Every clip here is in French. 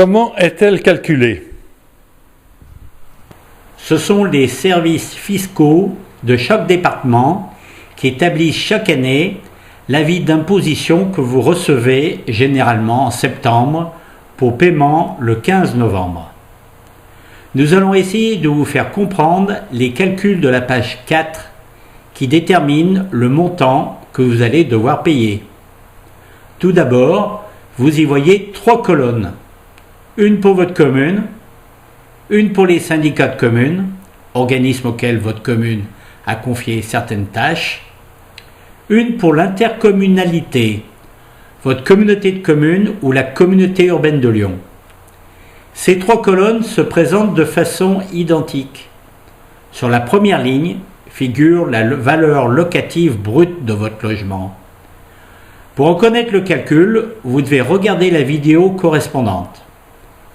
Comment est-elle calculée? Ce sont les services fiscaux de chaque département qui établissent chaque année l'avis d'imposition que vous recevez généralement en septembre pour paiement le 15 novembre. Nous allons essayer de vous faire comprendre les calculs de la page 4 qui déterminent le montant que vous allez devoir payer. Tout d'abord, vous y voyez 3 colonnes. Une pour votre commune, une pour les syndicats de communes, organismes auxquels votre commune a confié certaines tâches, une pour l'intercommunalité, votre communauté de communes ou la communauté urbaine de Lyon. Ces 3 colonnes se présentent de façon identique. Sur la première ligne figure la valeur locative brute de votre logement. Pour en connaître le calcul, vous devez regarder la vidéo correspondante.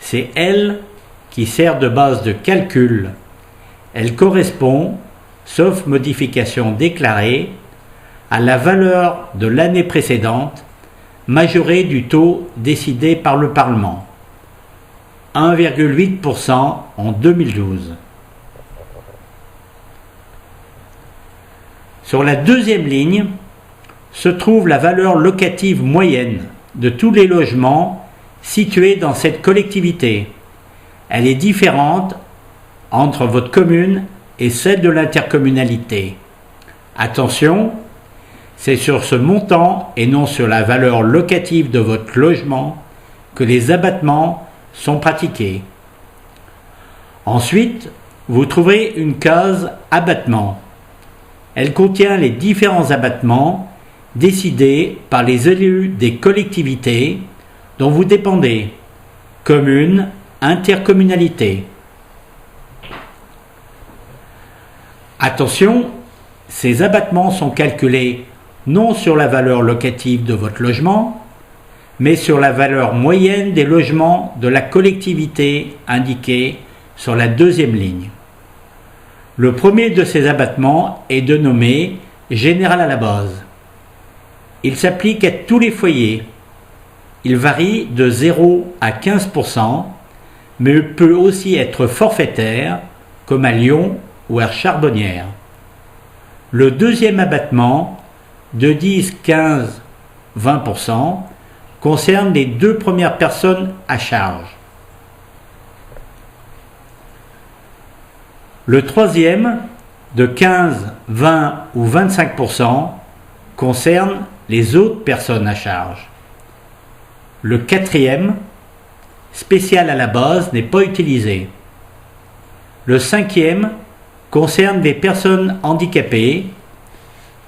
C'est elle qui sert de base de calcul. Elle correspond, sauf modification déclarée, à la valeur de l'année précédente, majorée du taux décidé par le Parlement, 1,8% en 2012. Sur la deuxième ligne se trouve la valeur locative moyenne de tous les logements situés dans cette collectivité. Elle est différente entre votre commune et celle de l'intercommunalité. Attention, c'est sur ce montant et non sur la valeur locative de votre logement que les abattements sont pratiqués. Ensuite, vous trouverez une case abattement. Elle contient les différents abattements décidés par les élus des collectivités dont vous dépendez, commune, intercommunalité. Attention, ces abattements sont calculés non sur la valeur locative de votre logement, mais sur la valeur moyenne des logements de la collectivité indiquée sur la deuxième ligne. Le premier de ces abattements est dénommé général à la base. Il s'applique à tous les foyers. Il varie de 0 à 15%, mais peut aussi être forfaitaire, comme à Lyon ou à Charbonnières. Le deuxième abattement, de 10, 15, 20%, concerne les 2 premières personnes à charge. Le troisième, de 15, 20 ou 25%, concerne les autres personnes à charge. Le quatrième, spécial à la base, n'est pas utilisé. Le cinquième concerne les personnes handicapées.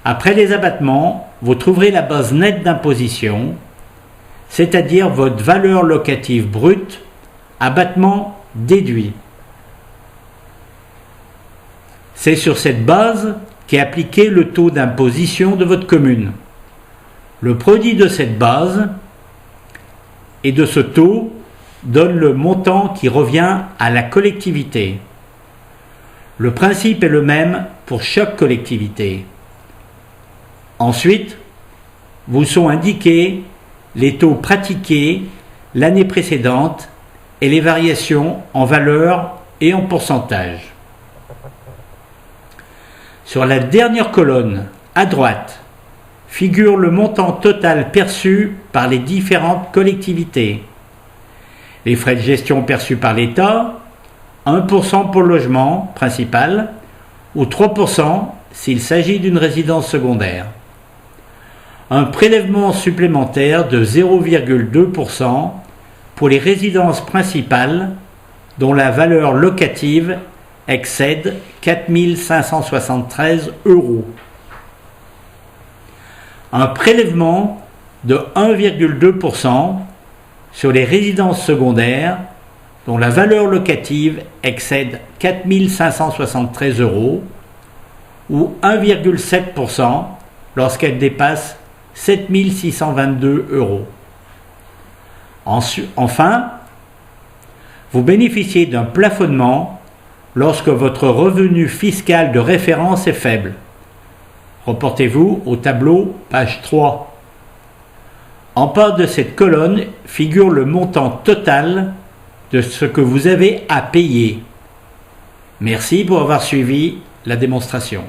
Après les abattements, vous trouverez la base nette d'imposition, c'est-à-dire votre valeur locative brute, abattement déduit. C'est sur cette base qu'est appliqué le taux d'imposition de votre commune. Le produit de cette base et de ce taux donne le montant qui revient à la collectivité. Le principe est le même pour chaque collectivité. Ensuite, vous sont indiqués les taux pratiqués l'année précédente et les variations en valeur et en pourcentage. Sur la dernière colonne, à droite, figure le montant total perçu par les différentes collectivités. Les frais de gestion perçus par l'État, 1% pour le logement principal ou 3% s'il s'agit d'une résidence secondaire. Un prélèvement supplémentaire de 0,2% pour les résidences principales dont la valeur locative excède 4 573 €. Un prélèvement de 1,2% sur les résidences secondaires dont la valeur locative excède 4 573 € ou 1,7% lorsqu'elle dépasse 7 622 €. Enfin, vous bénéficiez d'un plafonnement lorsque votre revenu fiscal de référence est faible. Reportez-vous au tableau, page 3. En bas de cette colonne figure le montant total de ce que vous avez à payer. Merci pour avoir suivi la démonstration.